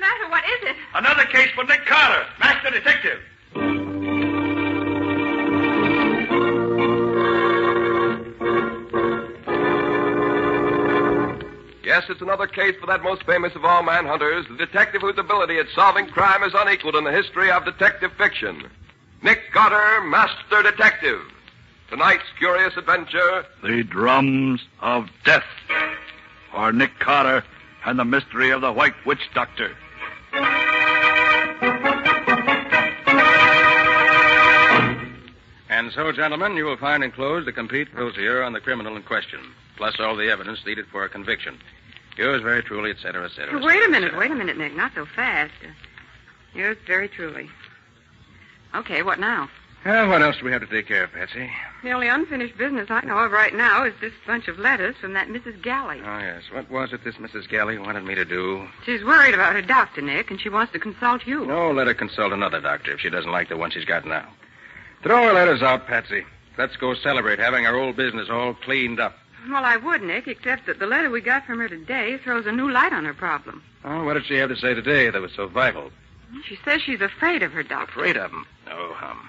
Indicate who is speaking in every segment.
Speaker 1: matter? What is it?
Speaker 2: Another case for Nick Carter, master detective.
Speaker 3: Yes, it's another case for that most famous of all manhunters, the detective whose ability at solving crime is unequaled in the history of detective fiction. Nick Carter, Master Detective. Tonight's curious adventure...
Speaker 4: The Drums of Death. For Nick Carter and the mystery of the White Witch Doctor.
Speaker 5: And so, gentlemen, you will find enclosed a complete dossier on the criminal in question, plus all the evidence needed for a conviction. Yours very truly, et cetera, et cetera.
Speaker 1: Wait a minute, Nick. Not so fast. Yours very truly. Okay, what now?
Speaker 5: Well, what else do we have to take care of, Patsy?
Speaker 1: The only unfinished business I know of right now is this bunch of letters from that Mrs. Galley.
Speaker 5: Oh, yes. What was it this Mrs. Galley wanted me to do?
Speaker 1: She's worried about her doctor, Nick, and she wants to consult you.
Speaker 5: No, let her consult another doctor if she doesn't like the one she's got now. Throw her letters out, Patsy. Let's go celebrate having our old business all cleaned up.
Speaker 1: Well, I would, Nick, except that the letter we got from her today throws a new light on her problem.
Speaker 5: Oh, what did she have to say today that was so vital?
Speaker 1: She says she's afraid of her doctor.
Speaker 5: Afraid of him? Oh,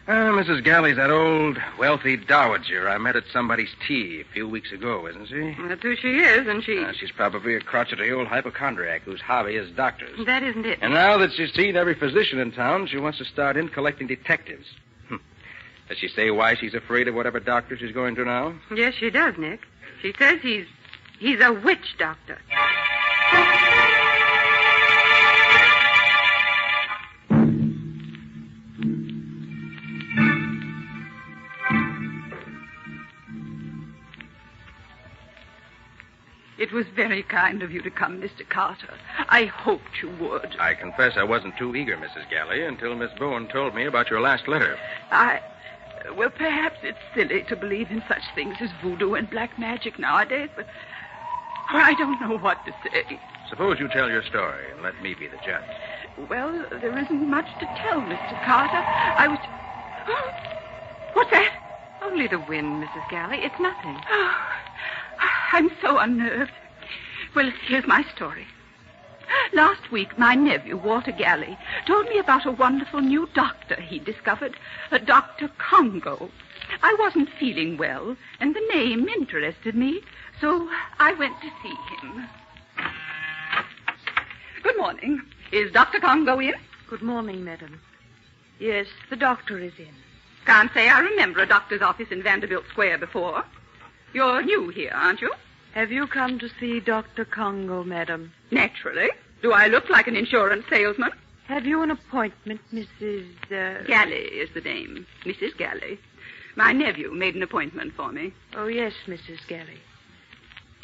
Speaker 5: Mrs. Galley's that old, wealthy dowager I met at somebody's tea a few weeks ago, isn't she?
Speaker 1: That's who she is, and
Speaker 5: she's probably a crotchety old hypochondriac whose hobby is doctors.
Speaker 1: That isn't it.
Speaker 5: And now that she's seen every physician in town, she wants to start in collecting detectives. Does she say why she's afraid of whatever doctor she's going to now?
Speaker 1: Yes, she does, Nick. She says he's a witch doctor.
Speaker 6: It was very kind of you to come, Mr. Carter. I hoped you would.
Speaker 5: I confess I wasn't too eager, Mrs. Galley, until Miss Bowen told me about your last letter.
Speaker 6: Well, perhaps it's silly to believe in such things as voodoo and black magic nowadays, but I don't know what to say.
Speaker 5: Suppose you tell your story and let me be the judge.
Speaker 6: Well, there isn't much to tell, Mr. Carter. I was... What's that?
Speaker 1: Only the wind, Mrs. Galley. It's nothing.
Speaker 6: I'm so unnerved. Well, here's my story. Last week, my nephew, Walter Galley, told me about a wonderful new doctor he discovered, Dr. Congo. I wasn't feeling well, and the name interested me, so I went to see him. Good morning. Is Dr. Congo in?
Speaker 1: Good morning, madam. Yes, the doctor is in.
Speaker 6: Can't say I remember a doctor's office in Vanderbilt Square before. You're new here, aren't you?
Speaker 1: Have you come to see Dr. Congo, madam?
Speaker 6: Naturally. Do I look like an insurance salesman?
Speaker 1: Have you an appointment, Mrs.
Speaker 6: Galley is the name. Mrs. Galley. My nephew made an appointment for me.
Speaker 1: Oh, yes, Mrs. Galley.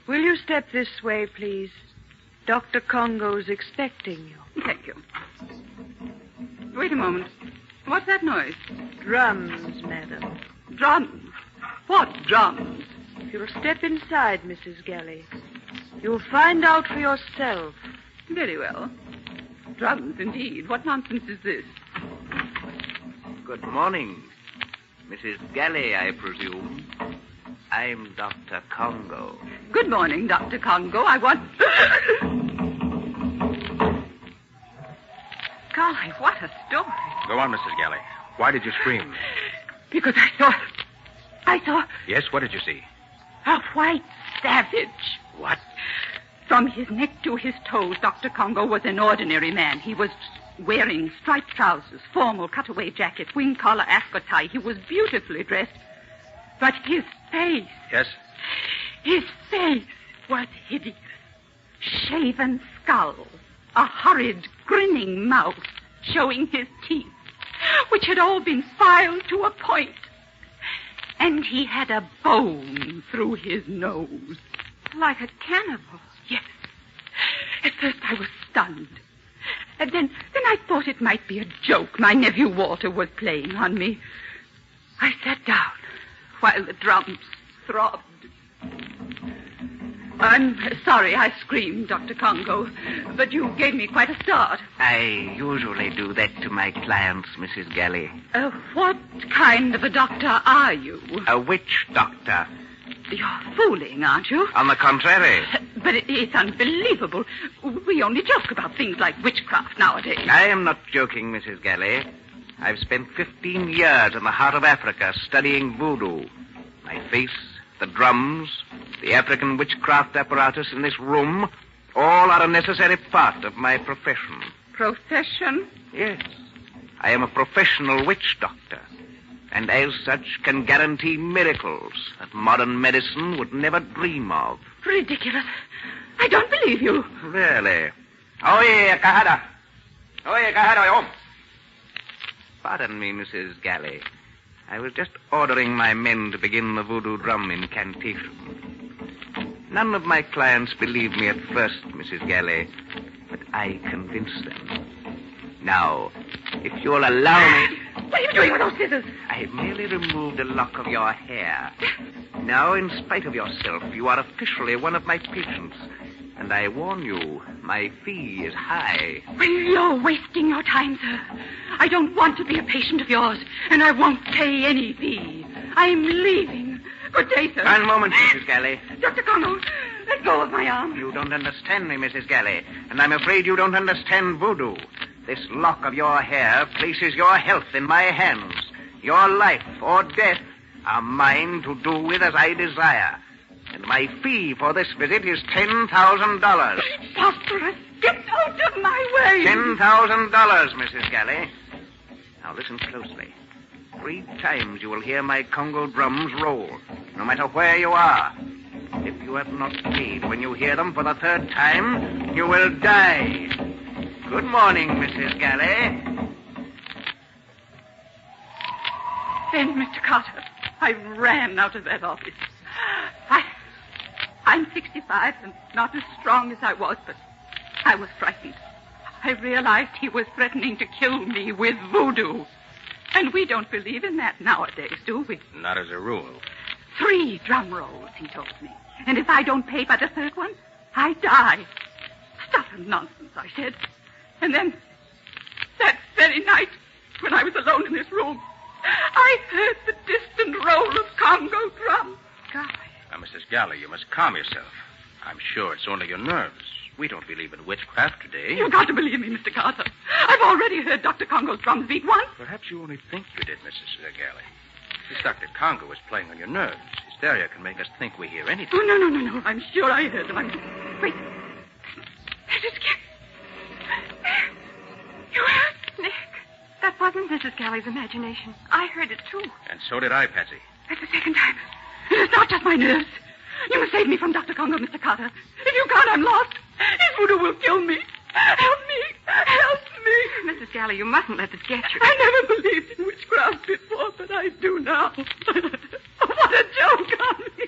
Speaker 1: Will you step this way, please? Dr. Congo's expecting you.
Speaker 6: Thank you. Wait a moment. What's that noise?
Speaker 1: Drums, madam.
Speaker 6: Drums? What drums?
Speaker 1: If you'll step inside, Mrs. Galley, you'll find out for yourself.
Speaker 6: Very well. Drums, indeed. What nonsense is this?
Speaker 7: Good morning. Mrs. Galley, I presume. I'm Dr. Congo.
Speaker 6: Good morning, Dr. Congo. I want... Golly, what a story.
Speaker 5: Go on, Mrs. Galley. Why did you scream?
Speaker 6: Because I saw...
Speaker 5: Yes, what did you see?
Speaker 6: A white savage.
Speaker 5: What?
Speaker 6: From his neck to his toes, Dr. Congo was an ordinary man. He was wearing striped trousers, formal cutaway jacket, wing collar ascot tie. He was beautifully dressed. But his face...
Speaker 5: Yes?
Speaker 6: His face was hideous. Shaven skull, a horrid, grinning mouth, showing his teeth, which had all been filed to a point. And he had a bone through his nose.
Speaker 1: Like a cannibal.
Speaker 6: Yes. At first I was stunned. And then I thought it might be a joke my nephew Walter was playing on me. I sat down while the drums throbbed. I'm sorry I screamed, Dr. Congo, but you gave me quite a start.
Speaker 7: I usually do that to my clients, Mrs. Galley.
Speaker 6: What kind of a doctor are you?
Speaker 7: A witch doctor.
Speaker 6: You're fooling, aren't you?
Speaker 7: On the contrary.
Speaker 6: But it's unbelievable. We only joke about things like witchcraft nowadays.
Speaker 7: I am not joking, Mrs. Galley. I've spent 15 years in the heart of Africa studying voodoo. My face, the drums, the African witchcraft apparatus in this room, all are a necessary part of my profession.
Speaker 6: Profession?
Speaker 7: Yes. I am a professional witch doctor, and as such can guarantee miracles that modern medicine would never dream of.
Speaker 6: Ridiculous. I don't believe you.
Speaker 7: Really? Oye, Kahada. Oye, Kahada, Pardon me, Mrs. Galley. I was just ordering my men to begin the voodoo drum incantation. None of my clients believed me at first, Mrs. Galley, but I convinced them. Now, if you'll allow me...
Speaker 6: What are you doing with those scissors?
Speaker 7: I merely removed a lock of your hair. Now, in spite of yourself, you are officially one of my patients. And I warn you, my fee is high.
Speaker 6: Well, you're wasting your time, sir. I don't want to be a patient of yours, and I won't pay any fee. I'm leaving. Good day, sir.
Speaker 7: One moment, Mrs. Galley.
Speaker 6: Dr. Congo, let go of my arm.
Speaker 7: You don't understand me, Mrs. Galley, and I'm afraid you don't understand voodoo. This lock of your hair places your health in my hands. Your life or death are mine to do with as I desire. And my fee for this visit is $10,000.
Speaker 6: Preposterous. Get out of my way.
Speaker 7: $10,000, Mrs. Galley. Now listen closely. 3 times you will hear my Congo drums roll, no matter where you are. If you have not paid when you hear them for the 3rd time, you will die. Good morning, Mrs. Galley.
Speaker 6: Then, Mr. Carter, I ran out of that office. I'm 65 and not as strong as I was, but I was frightened. I realized he was threatening to kill me with voodoo. And we don't believe in that nowadays, do we?
Speaker 5: Not as a rule.
Speaker 6: 3 drum rolls, he told me. And if I don't pay by the 3rd one, I die. Stuff and nonsense, I said. And then, that very night, when I was alone in this room, I heard the distant roll of Congo drums.
Speaker 1: Golly.
Speaker 5: Now, Mrs. Galley, you must calm yourself. I'm sure it's only your nerves. We don't believe in witchcraft today.
Speaker 6: You've got to believe me, Mr. Carter. I've already heard Dr. Congo's drums beat once.
Speaker 5: Perhaps you only think you did, Mrs. Galley. This Dr. Congo is playing on your nerves. Hysteria can make us think we hear anything.
Speaker 6: Oh, no. I'm sure I heard them. Wait. That is Galley. You heard?
Speaker 1: Nick, that wasn't Mrs. Galley's imagination. I heard it, too.
Speaker 5: And so did I, Patsy.
Speaker 6: That's the 2nd time. It is not just my nerves. You must save me from Dr. Congo, Mr. Carter. If you can't, I'm lost. His voodoo will kill me. Help me. Help me.
Speaker 1: Mrs. Galley, you mustn't let this get you.
Speaker 6: I never believed in witchcraft before, but I do now. What a joke on me.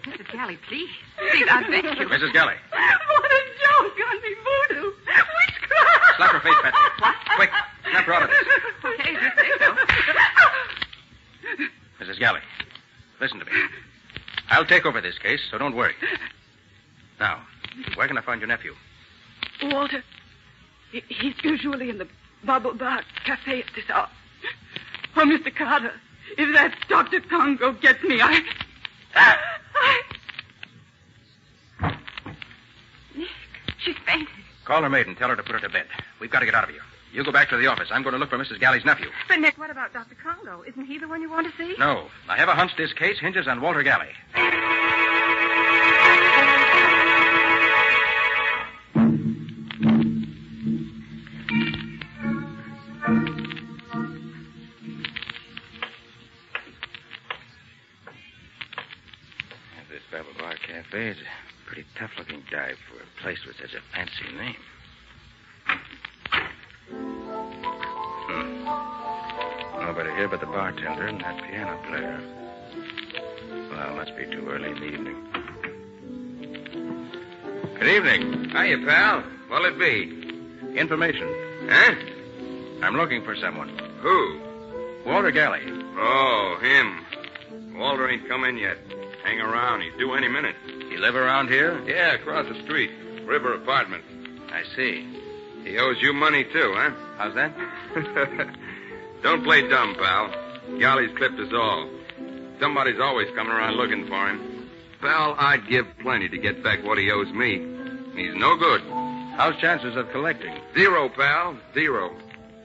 Speaker 1: Mrs. Galley, please. Please, I beg you.
Speaker 5: Mrs. Galley.
Speaker 6: What a joke on me, voodoo. Witchcraft.
Speaker 5: Slap her face, Patsy.
Speaker 1: What?
Speaker 5: Quick, snap her out of this.
Speaker 1: Okay, if you say so.
Speaker 5: Mrs. Galley, listen to me. I'll take over this case, so don't worry. Now, where can I find your nephew?
Speaker 6: Walter, he's usually in the Bubble Bar Cafe at this hour. Oh, Mr. Carter, if that Dr. Congo gets me, I...
Speaker 1: Nick, she's fainted.
Speaker 5: Call her maid and tell her to put her to bed. We've got to get out of here. You go back to the office. I'm going to look for Mrs. Galley's nephew.
Speaker 1: But, Nick, what about Dr. Congo? Isn't he the one you want to see?
Speaker 5: No. I have a hunch this case hinges on Walter Galley. This Bubble Bar Cafe is a pretty tough-looking dive for a place with such a fancy name. Nobody here but the bartender and that piano player. Well, it must be too early in the evening. Good evening.
Speaker 3: Hiya, pal. What'll it be?
Speaker 5: Information.
Speaker 3: Huh?
Speaker 5: I'm looking for someone.
Speaker 3: Who?
Speaker 5: Walter Galley.
Speaker 3: Oh, him. Walter ain't come in yet. Hang around. He's due any minute.
Speaker 5: You live around here?
Speaker 3: Yeah, across the street. River apartment.
Speaker 5: I see.
Speaker 3: He owes you money, too, huh?
Speaker 5: How's that?
Speaker 3: Don't play dumb, pal. Galley's clipped us all. Somebody's always coming around looking for him. pal, I'd give plenty to get back what he owes me. He's no good.
Speaker 5: How's chances of collecting?
Speaker 3: 0, pal. 0.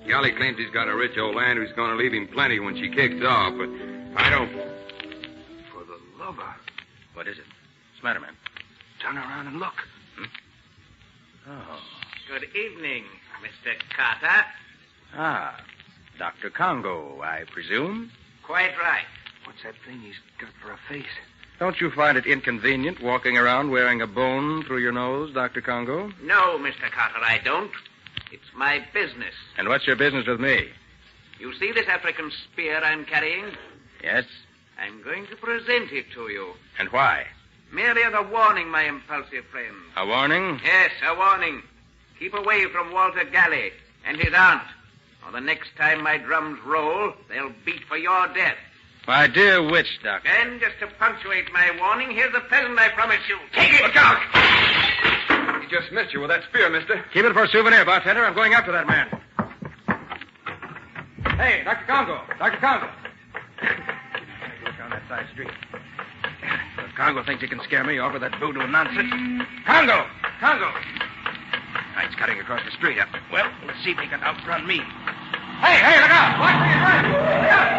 Speaker 3: Gally claims he's got a rich old aunt who's going to leave him plenty when she kicks off, but I don't... For the lover.
Speaker 5: What is it? What's the matter, man?
Speaker 3: Turn around and look.
Speaker 5: Oh.
Speaker 7: Good evening, Mr. Carter.
Speaker 5: Ah, Dr. Congo, I presume?
Speaker 7: Quite right.
Speaker 3: What's that thing he's got for a face?
Speaker 5: Don't you find it inconvenient walking around wearing a bone through your nose, Dr. Congo?
Speaker 7: No, Mr. Carter, I don't. It's my business.
Speaker 5: And what's your business with me?
Speaker 7: You see this African spear I'm carrying?
Speaker 5: Yes?
Speaker 7: I'm going to present it to you.
Speaker 5: And why?
Speaker 7: Merely as a warning, my impulsive friend.
Speaker 5: A warning?
Speaker 7: Yes, a warning. Keep away from Walter Gally and his aunt. Or the next time my drums roll, they'll beat for your death.
Speaker 5: My dear witch, Doctor.
Speaker 7: And just to punctuate my warning, here's the present I promise you. Take it!
Speaker 3: Look out! He just missed you with that spear, mister.
Speaker 5: Keep it for a souvenir, bartender. I'm going after that man. Hey, Dr. Congo. Dr. Congo. Go down that side street. If Congo thinks he can scare me off with that voodoo nonsense. Congo! Congo! He's cutting across the street. Well, let's see if he can outrun me. Hey, look out! Watch where you're running! Look out!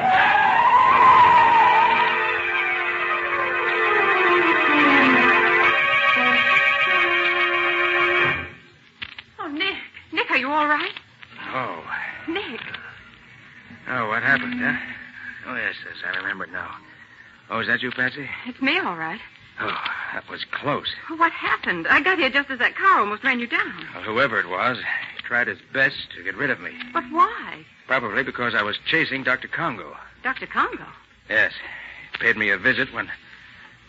Speaker 6: Nick, are you all right?
Speaker 5: Oh.
Speaker 6: Nick.
Speaker 5: Oh, what happened, huh? Oh, yes, I remember it now. Oh, is that you, Patsy?
Speaker 6: It's me, all right.
Speaker 5: Oh, that was close.
Speaker 6: What happened? I got here just as that car almost ran you down.
Speaker 5: Well, whoever it was, he tried his best to get rid of me.
Speaker 6: But why?
Speaker 5: Probably because I was chasing Dr. Congo.
Speaker 6: Dr. Congo?
Speaker 5: Yes. He paid me a visit when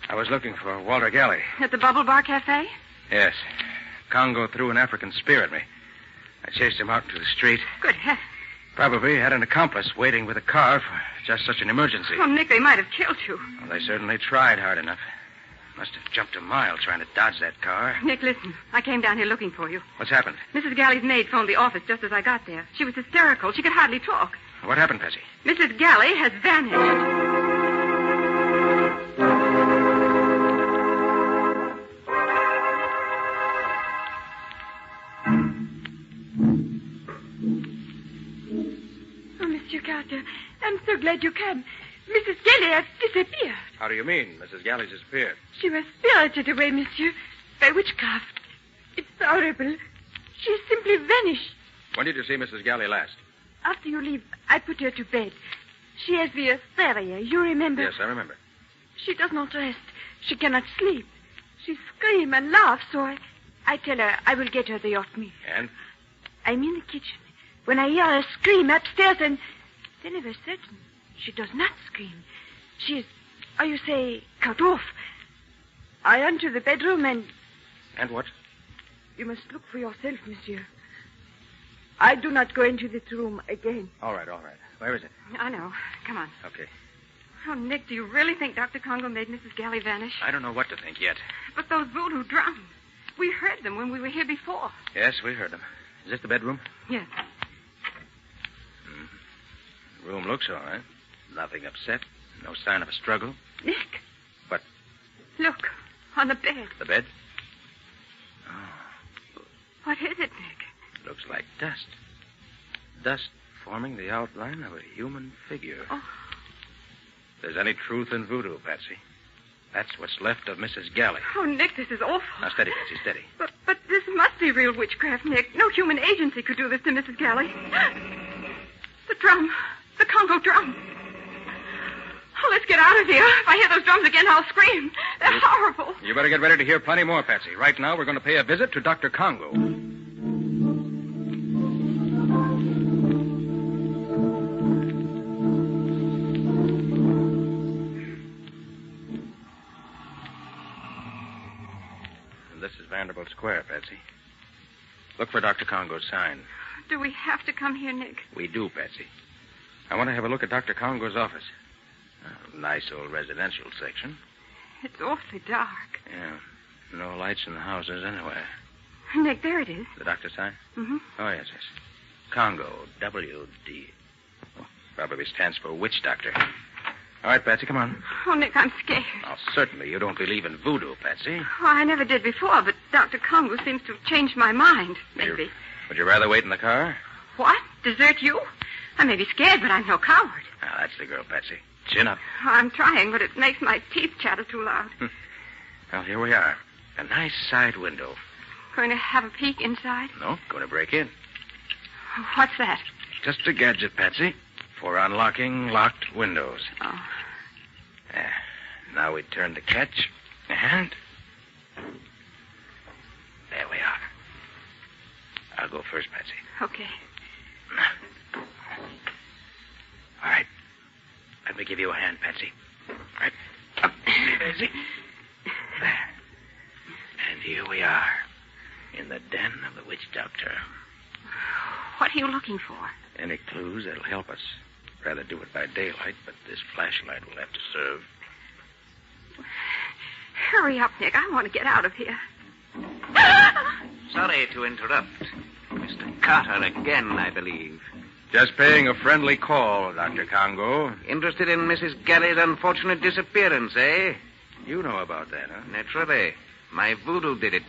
Speaker 5: I was looking for Walter Gally.
Speaker 6: At the Bubble Bar Cafe?
Speaker 5: Yes. Congo threw an African spear at me. I chased him out into the street.
Speaker 6: Good heavens.
Speaker 5: Probably had an accomplice waiting with a car for just such an emergency.
Speaker 6: Oh, Nick, they might have killed you.
Speaker 5: Well, they certainly tried hard enough. Must have jumped a mile trying to dodge that car.
Speaker 6: Nick, listen. I came down here looking for you.
Speaker 5: What's happened?
Speaker 6: Mrs. Gally's maid phoned the office just as I got there. She was hysterical. She could hardly talk.
Speaker 5: What happened, Patsy?
Speaker 6: Mrs. Gally has vanished.
Speaker 1: Carter, I'm so glad you came. Mrs. Gally has disappeared.
Speaker 5: How do you mean, Mrs. Gally disappeared?
Speaker 1: She was spirited away, monsieur, by witchcraft. It's horrible. She simply vanished.
Speaker 5: When did you see Mrs. Gally last?
Speaker 1: After you leave, I put her to bed. She has the hysteria, you remember?
Speaker 5: Yes, I remember.
Speaker 1: She does not rest. She cannot sleep. She screams and laughs, so I tell her I will get her the oatmeal.
Speaker 5: And?
Speaker 1: I'm in the kitchen. When I hear her scream upstairs and... Then of a sudden, she does not scream. She is, how you say, cut off. I enter the bedroom and...
Speaker 5: And what?
Speaker 1: You must look for yourself, monsieur. I do not go into this room again.
Speaker 5: All right. Where is it?
Speaker 6: I know. Come on.
Speaker 5: Okay.
Speaker 6: Oh, Nick, do you really think Dr. Congo made Mrs. Gally vanish?
Speaker 5: I don't know what to think yet.
Speaker 6: But those voodoo drums. We heard them when we were here before.
Speaker 5: Yes, we heard them. Is this the bedroom?
Speaker 6: Yes.
Speaker 5: The room looks all right. Nothing upset. No sign of a struggle.
Speaker 6: Nick.
Speaker 5: What?
Speaker 6: Look, on the bed.
Speaker 5: The bed? Oh.
Speaker 6: What is it, Nick?
Speaker 5: Looks like dust. Dust forming the outline of a human figure.
Speaker 6: Oh.
Speaker 5: If there's any truth in voodoo, Patsy, that's what's left of Mrs. Gally.
Speaker 6: Oh, Nick, this is awful.
Speaker 5: Now, steady, Patsy, steady.
Speaker 6: But this must be real witchcraft, Nick. No human agency could do this to Mrs. Gally. The drum. The Congo drum. Oh, let's get out of here. If I hear those drums again, I'll scream. They're horrible.
Speaker 5: You better get ready to hear plenty more, Patsy. Right now, we're going to pay a visit to Dr. Congo. This is Vanderbilt Square, Patsy. Look for Dr. Congo's sign.
Speaker 6: Do we have to come here, Nick?
Speaker 5: We do, Patsy. I want to have a look at Dr. Congo's office. Nice old residential section.
Speaker 6: It's awfully dark.
Speaker 5: Yeah. No lights in the houses anywhere.
Speaker 6: Nick, there it is.
Speaker 5: The doctor's sign?
Speaker 6: Mm-hmm.
Speaker 5: Oh, yes. Congo, W.D. Oh, probably stands for witch doctor. All right, Patsy, come on.
Speaker 6: Oh, Nick, I'm scared.
Speaker 5: Now, certainly you don't believe in voodoo, Patsy.
Speaker 6: Oh, I never did before, but Dr. Congo seems to have changed my mind. Maybe.
Speaker 5: Would you rather wait in the car?
Speaker 6: What? Desert you? I may be scared, but I'm no coward.
Speaker 5: Now, that's the girl, Patsy. Chin up.
Speaker 6: Oh, I'm trying, but it makes my teeth chatter too loud.
Speaker 5: Well, here we are. A nice side window.
Speaker 6: Going to have a peek inside?
Speaker 5: No, going to break in.
Speaker 6: What's that?
Speaker 5: Just a gadget, Patsy, for unlocking locked windows.
Speaker 6: Oh.
Speaker 5: Now we turn the catch, and there we are. I'll go first, Patsy.
Speaker 6: Okay.
Speaker 5: All right. Let me give you a hand, Patsy. All right. Up, Patsy. There. And here we are, in the den of the witch doctor.
Speaker 6: What are you looking for?
Speaker 5: Any clues that'll help us. Rather do it by daylight, but this flashlight will have to serve.
Speaker 6: Hurry up, Nick. I want to get out of here.
Speaker 7: Sorry to interrupt. Mr. Carter again, I believe.
Speaker 5: Just paying a friendly call, Dr. Congo.
Speaker 7: Interested in Mrs. Galley's unfortunate disappearance, eh?
Speaker 5: You know about that, huh?
Speaker 7: Naturally. My voodoo did it.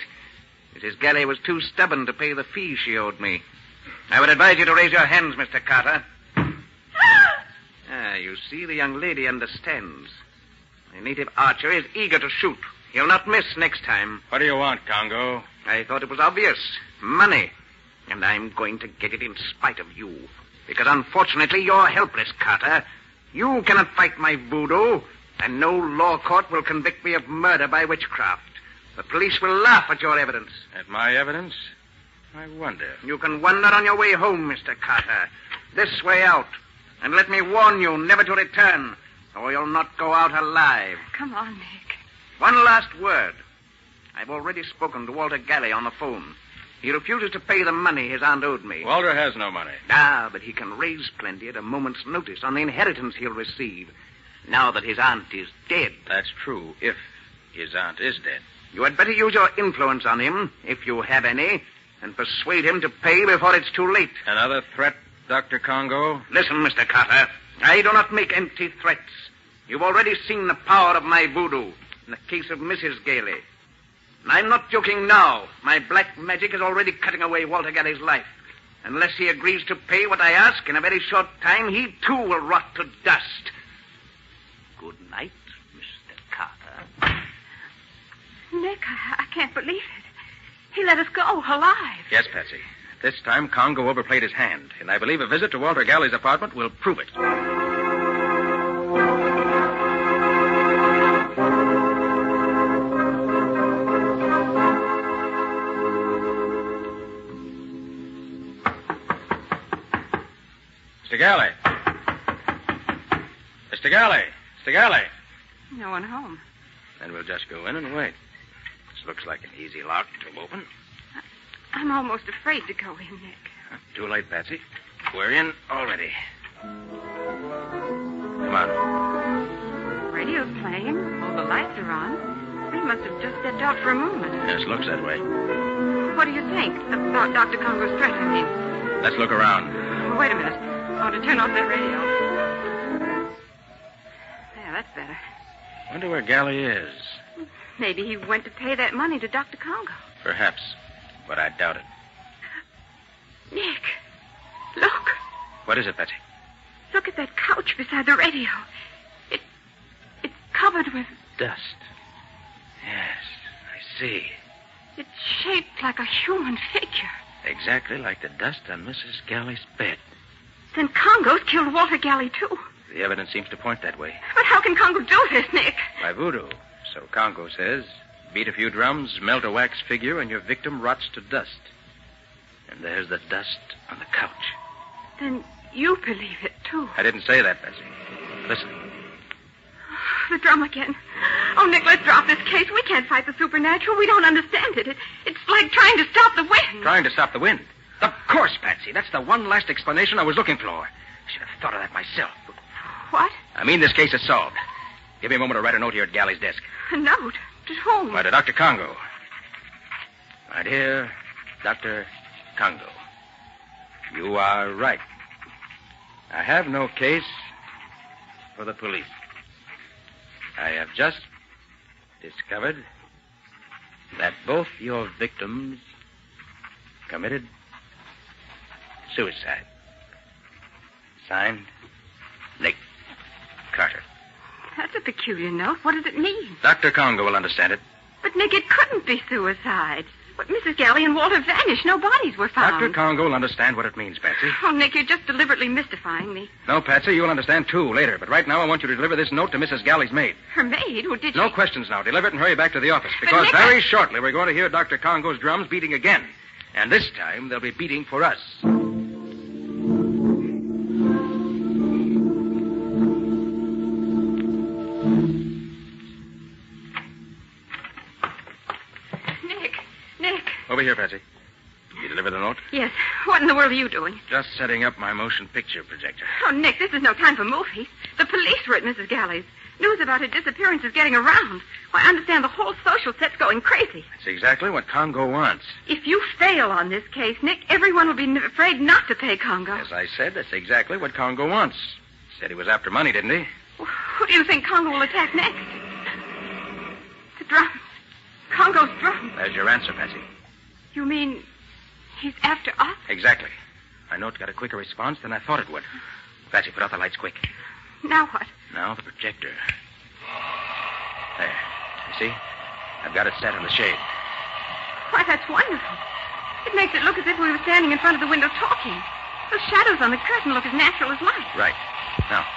Speaker 7: Mrs. Galley was too stubborn to pay the fee she owed me. I would advise you to raise your hands, Mr. Carter. You see, the young lady understands. The native archer is eager to shoot. He'll not miss next time.
Speaker 5: What do you want, Congo?
Speaker 7: I thought it was obvious. Money. And I'm going to get it in spite of you. Because unfortunately, you're helpless, Carter. You cannot fight my voodoo, and no law court will convict me of murder by witchcraft. The police will laugh at your evidence.
Speaker 5: At my evidence? I wonder.
Speaker 7: You can wonder on your way home, Mr. Carter. This way out. And let me warn you never to return, or you'll not go out alive.
Speaker 6: Come on, Nick.
Speaker 7: One last word. I've already spoken to Walter Galley on the phone. He refuses to pay the money his aunt owed me.
Speaker 5: Walter has no money.
Speaker 7: But he can raise plenty at a moment's notice on the inheritance he'll receive, now that his aunt is dead.
Speaker 5: That's true, if his aunt is dead.
Speaker 7: You had better use your influence on him, if you have any, and persuade him to pay before it's too late.
Speaker 5: Another threat, Dr. Congo?
Speaker 7: Listen, Mr. Carter. I do not make empty threats. You've already seen the power of my voodoo in the case of Mrs. Galley. And I'm not joking now. My black magic is already cutting away Walter Galley's life. Unless he agrees to pay what I ask, in a very short time, he too will rot to dust. Good night, Mr. Carter.
Speaker 6: Nick, I can't believe it. He let us go alive.
Speaker 5: Yes, Patsy. This time, Congo overplayed his hand, and I believe a visit to Walter Galley's apartment will prove it. Mr. Galley. Mr. Galley. Mr. Galley.
Speaker 6: No one home.
Speaker 5: Then we'll just go in and wait. This looks like an easy lock to open.
Speaker 6: I'm almost afraid to go in, Nick.
Speaker 5: Too late, Patsy. We're in already. Come on.
Speaker 6: Radio's playing. All the lights are on. We must have just stepped out for a moment.
Speaker 5: Yes, looks that way.
Speaker 6: What do you think about Dr. Congo's threat, I mean?
Speaker 5: Let's look around.
Speaker 6: Wait a minute. I want to turn off that radio. There, that's better.
Speaker 5: Wonder where Galley is.
Speaker 6: Maybe he went to pay that money to Dr. Congo.
Speaker 5: Perhaps, but I doubt it.
Speaker 6: Nick, look.
Speaker 5: What is it, Patsy?
Speaker 6: Look at that couch beside the radio. It's covered with...
Speaker 5: Dust. Yes, I see.
Speaker 6: It's shaped like a human figure.
Speaker 5: Exactly like the dust on Mrs. Galley's bed.
Speaker 6: Then Congo's killed Walter Galley, too.
Speaker 5: The evidence seems to point that way.
Speaker 6: But how can Congo do this, Nick?
Speaker 5: By voodoo, so Congo says. Beat a few drums, melt a wax figure, and your victim rots to dust. And there's the dust on the couch.
Speaker 6: Then you believe it, too.
Speaker 5: I didn't say that, Patsy. Listen.
Speaker 6: The drum again. Oh, Nick, let's drop this case. We can't fight the supernatural. We don't understand it. It's like trying to stop the wind.
Speaker 5: Trying to stop the wind? Of course, Patsy. That's the one last explanation I was looking for. I should have thought of that myself.
Speaker 6: What?
Speaker 5: I mean, this case is solved. Give me a moment to write a note here at Galley's desk.
Speaker 6: A note? To whom?
Speaker 5: Why, to Dr. Congo. My dear Dr. Congo, you are right. I have no case for the police. I have just discovered that both your victims committed suicide. Signed, Nick Carter.
Speaker 1: That's a peculiar note. What does it mean?
Speaker 5: Dr. Congo will understand it.
Speaker 1: But, Nick, it couldn't be suicide. But Mrs. Galley and Walter vanished. No bodies were found.
Speaker 5: Dr. Congo will understand what it means, Patsy.
Speaker 1: Oh, Nick, you're just deliberately mystifying me.
Speaker 5: No, Patsy, you'll understand, too, later. But right now, I want you to deliver this note to Mrs. Galley's maid.
Speaker 1: Her maid? Who did she...
Speaker 5: No questions now. Deliver it and hurry back to the office. Because
Speaker 1: Nick,
Speaker 5: very shortly, we're going to hear Dr. Congo's drums beating again. And this time, they'll be beating for us.
Speaker 1: Nick.
Speaker 5: Over here, Patsy. You deliver the note?
Speaker 1: Yes. What in the world are you doing?
Speaker 5: Just setting up my motion picture projector.
Speaker 1: Oh, Nick, this is no time for movies. The police were at Mrs. Galley's. News about her disappearance is getting around. Why, I understand the whole social set's going crazy.
Speaker 5: That's exactly what Congo wants.
Speaker 1: If you fail on this case, Nick, everyone will be afraid not to pay Congo.
Speaker 5: As I said, that's exactly what Congo wants. Said he was after money, didn't he?
Speaker 1: Who do you think Congo will attack next? The drums. Congo's drums.
Speaker 5: There's your answer, Patsy.
Speaker 1: You mean he's after us?
Speaker 5: Exactly. My note got a quicker response than I thought it would. Patsy, put out the lights quick.
Speaker 1: Now what?
Speaker 5: Now the projector. There. You see? I've got it set in the shade.
Speaker 1: Why, that's wonderful. It makes it look as if we were standing in front of the window talking. The shadows on the curtain look as natural as light.
Speaker 5: Right. Now,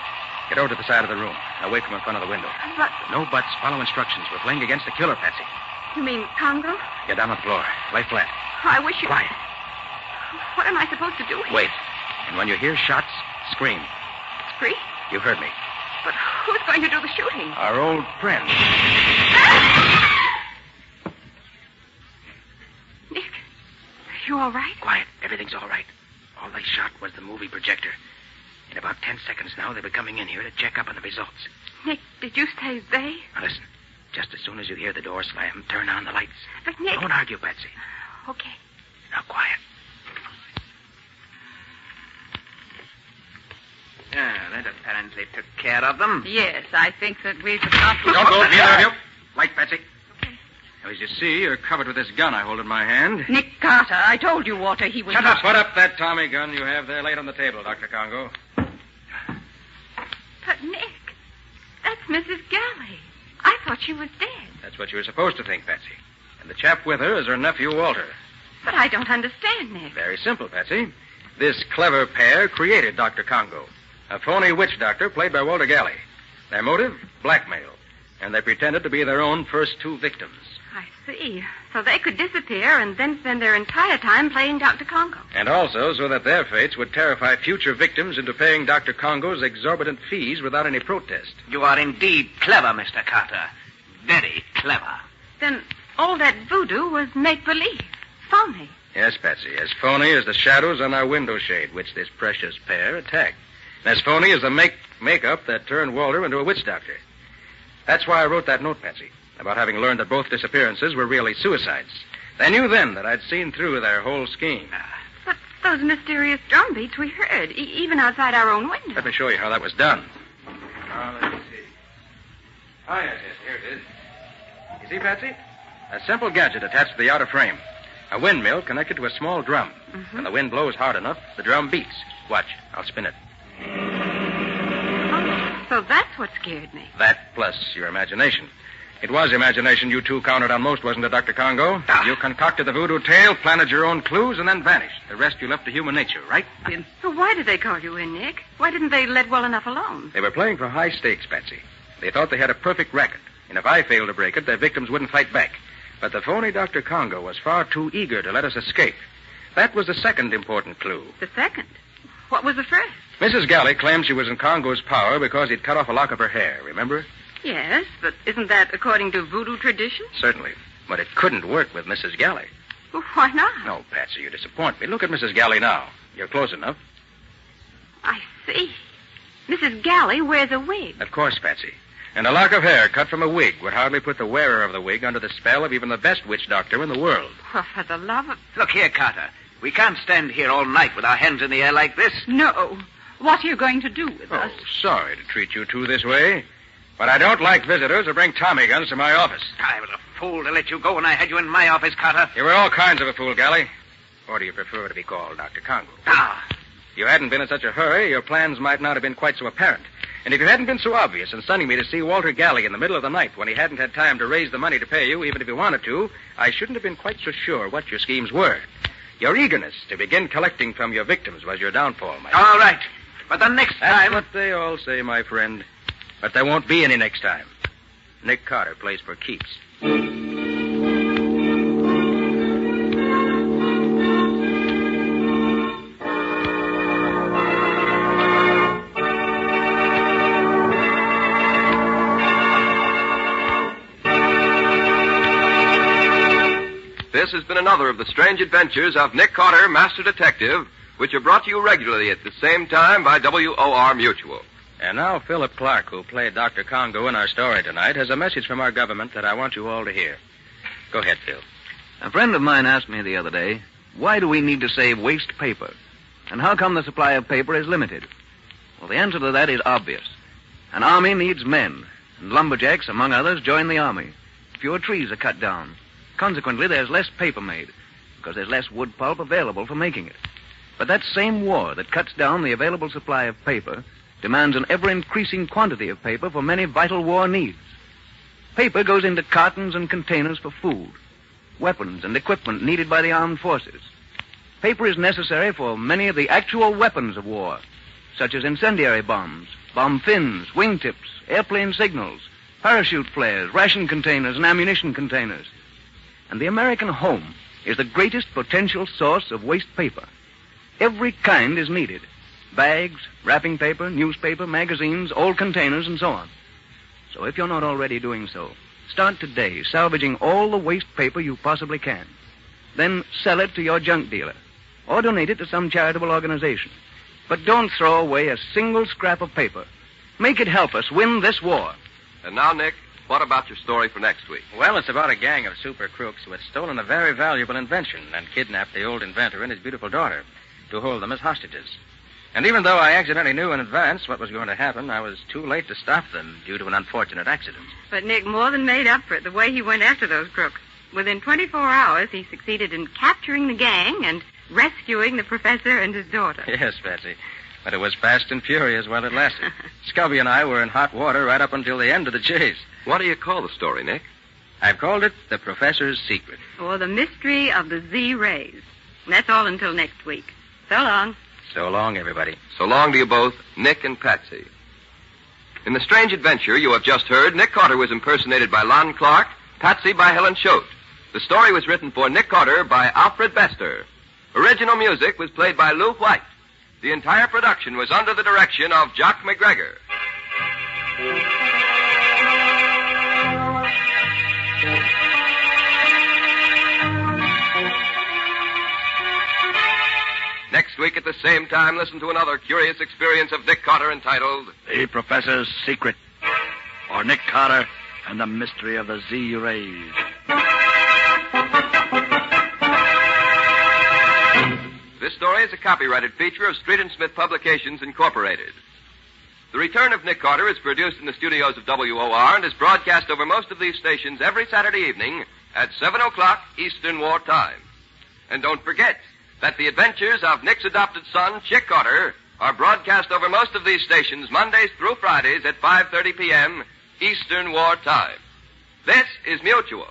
Speaker 5: get over to the side of the room, away from in front of the window.
Speaker 1: But...
Speaker 5: No buts. Follow instructions. We're playing against the killer, Patsy.
Speaker 1: You mean Congo?
Speaker 5: Get down on the floor. Lay flat.
Speaker 1: Oh, I wish you...
Speaker 5: Quiet.
Speaker 1: What am I supposed to do here?
Speaker 5: Wait. And when you hear shots, scream.
Speaker 1: Scream?
Speaker 5: You heard me.
Speaker 1: But who's going to do the shooting?
Speaker 5: Our old friend.
Speaker 1: Nick, are you all right?
Speaker 5: Quiet. Everything's all right. All they shot was the movie projector. In about 10 seconds now, they'll be coming in here to check up on the results.
Speaker 1: Nick, did you say they?
Speaker 5: Now listen. Just as soon as you hear the door slam, turn on the lights.
Speaker 1: But, Nick...
Speaker 5: Don't argue, Patsy.
Speaker 1: Okay.
Speaker 5: Now, quiet.
Speaker 7: That apparently took care of them.
Speaker 6: Yes, I think that we've accomplished...
Speaker 5: Don't go, neither of you. Light, Patsy. Okay. Now, as you see, you're covered with this gun I hold in my hand.
Speaker 6: Nick Carter, I told you, Walter, he was...
Speaker 5: Shut up. Put up that Tommy gun you have there laid on the table, Dr. Congo.
Speaker 1: But, Nick, that's Mrs. Galley. I thought she was dead.
Speaker 5: That's what you were supposed to think, Patsy. And the chap with her is her nephew, Walter.
Speaker 1: But I don't understand, Nick.
Speaker 5: Very simple, Patsy. This clever pair created Dr. Congo, a phony witch doctor played by Walter Galley. Their motive? Blackmail. And they pretended to be their own first two victims.
Speaker 1: I see. So they could disappear and then spend their entire time playing Dr. Congo.
Speaker 5: And also so that their fates would terrify future victims into paying Dr. Congo's exorbitant fees without any protest.
Speaker 7: You are indeed clever, Mr. Carter. Very clever.
Speaker 1: Then all that voodoo was make-believe. Phony.
Speaker 5: Yes, Patsy. As phony as the shadows on our window shade, which this precious pair attacked. And as phony as the makeup that turned Walter into a witch doctor. That's why I wrote that note, Patsy, about having learned that both disappearances were really suicides. They knew then that I'd seen through their whole scheme.
Speaker 1: But those mysterious drum beats we heard, even outside our own window.
Speaker 5: Let me show you how that was done. Let's see. Oh, yes, here it is. You see, Patsy? A simple gadget attached to the outer frame. A windmill connected to a small drum.
Speaker 1: Mm-hmm.
Speaker 5: When the wind blows hard enough, the drum beats. Watch, I'll spin it.
Speaker 1: Oh, so that's what scared me.
Speaker 5: That plus your imagination. It was imagination you two counted on most, wasn't it, Dr. Congo? You concocted the voodoo tale, planted your own clues, and then vanished. The rest you left to human nature, right?
Speaker 1: So why did they call you in, Nick? Why didn't they let well enough alone?
Speaker 5: They were playing for high stakes, Patsy. They thought they had a perfect racket, and if I failed to break it, their victims wouldn't fight back. But the phony Dr. Congo was far too eager to let us escape. That was the second important clue.
Speaker 1: The second? What was the first?
Speaker 5: Mrs. Galley claimed she was in Congo's power because he'd cut off a lock of her hair, remember?
Speaker 1: Yes, but isn't that according to voodoo tradition?
Speaker 5: Certainly. But it couldn't work with Mrs. Galley.
Speaker 1: Well, why not?
Speaker 5: No, Patsy, you disappoint me. Look at Mrs. Galley now. You're close enough.
Speaker 1: I see. Mrs. Galley wears a wig.
Speaker 5: Of course, Patsy. And a lock of hair cut from a wig would hardly put the wearer of the wig under the spell of even the best witch doctor in the world.
Speaker 1: Well, for the love of...
Speaker 7: Look here, Carter. We can't stand here all night with our hands in the air like this.
Speaker 6: No. What are you going to do with us?
Speaker 5: Oh, sorry to treat you two this way. But I don't like visitors who bring Tommy guns to my office.
Speaker 7: I was a fool to let you go when I had you in my office, Carter.
Speaker 5: You were all kinds of a fool, Galley. Or do you prefer to be called Dr. Congo?
Speaker 7: Ah.
Speaker 5: If you hadn't been in such a hurry, your plans might not have been quite so apparent. And if you hadn't been so obvious in sending me to see Walter Galley in the middle of the night when he hadn't had time to raise the money to pay you, even if he wanted to, I shouldn't have been quite so sure what your schemes were. Your eagerness to begin collecting from your victims was your downfall, my friend.
Speaker 7: All right. But the next time...
Speaker 5: That's what they all say, my friend. But there won't be any next time. Nick Carter plays for keeps.
Speaker 3: This has been another of the strange adventures of Nick Carter, Master Detective, which are brought to you regularly at the same time by WOR Mutual.
Speaker 5: And now Philip Clark, who played Dr. Congo in our story tonight, has a message from our government that I want you all to hear. Go ahead, Phil.
Speaker 7: A friend of mine asked me the other day, why do we need to save waste paper? And how come the supply of paper is limited? Well, the answer to that is obvious. An army needs men, and lumberjacks, among others, join the army. Fewer trees are cut down. Consequently, there's less paper made, because there's less wood pulp available for making it. But that same war that cuts down the available supply of paper demands an ever-increasing quantity of paper for many vital war needs. Paper goes into cartons and containers for food, weapons and equipment needed by the armed forces. Paper is necessary for many of the actual weapons of war, such as incendiary bombs, bomb fins, wingtips, airplane signals, parachute flares, ration containers, and ammunition containers. And the American home is the greatest potential source of waste paper. Every kind is needed. Bags, wrapping paper, newspaper, magazines, old containers, and so on. So if you're not already doing so, start today salvaging all the waste paper you possibly can. Then sell it to your junk dealer, or donate it to some charitable organization. But don't throw away a single scrap of paper. Make it help us win this war.
Speaker 3: And now, Nick, what about your story for next week?
Speaker 5: Well, it's about a gang of super crooks who had stolen a very valuable invention and kidnapped the old inventor and his beautiful daughter to hold them as hostages. And even though I accidentally knew in advance what was going to happen, I was too late to stop them due to an unfortunate accident.
Speaker 1: But Nick more than made up for it the way he went after those crooks. Within 24 hours, he succeeded in capturing the gang and rescuing the professor and his daughter.
Speaker 5: Yes, Patsy. But it was fast and furious while it lasted. Scubby and I were in hot water right up until the end of the chase.
Speaker 3: What do you call the story, Nick?
Speaker 5: I've called it The Professor's Secret.
Speaker 1: Or The Mystery of the Z-Rays. And that's all until next week. So long.
Speaker 5: So long, everybody.
Speaker 3: So long to you both, Nick and Patsy. In the strange adventure you have just heard, Nick Carter was impersonated by Lon Clark, Patsy by Helen Choate. The story was written for Nick Carter by Alfred Bester. Original music was played by Lou White. The entire production was under the direction of Jock McGregor. Next week at the same time, listen to another curious experience of Nick Carter entitled
Speaker 4: The Professor's Secret, or Nick Carter and the Mystery of the Z-Rays.
Speaker 3: This story is a copyrighted feature of Street & Smith Publications, Incorporated. The Return of Nick Carter is produced in the studios of WOR and is broadcast over most of these stations every Saturday evening at 7 o'clock Eastern War Time. And don't forget that the adventures of Nick's adopted son, Chick Carter, are broadcast over most of these stations Mondays through Fridays at 5:30 p.m. Eastern War Time. This is Mutual.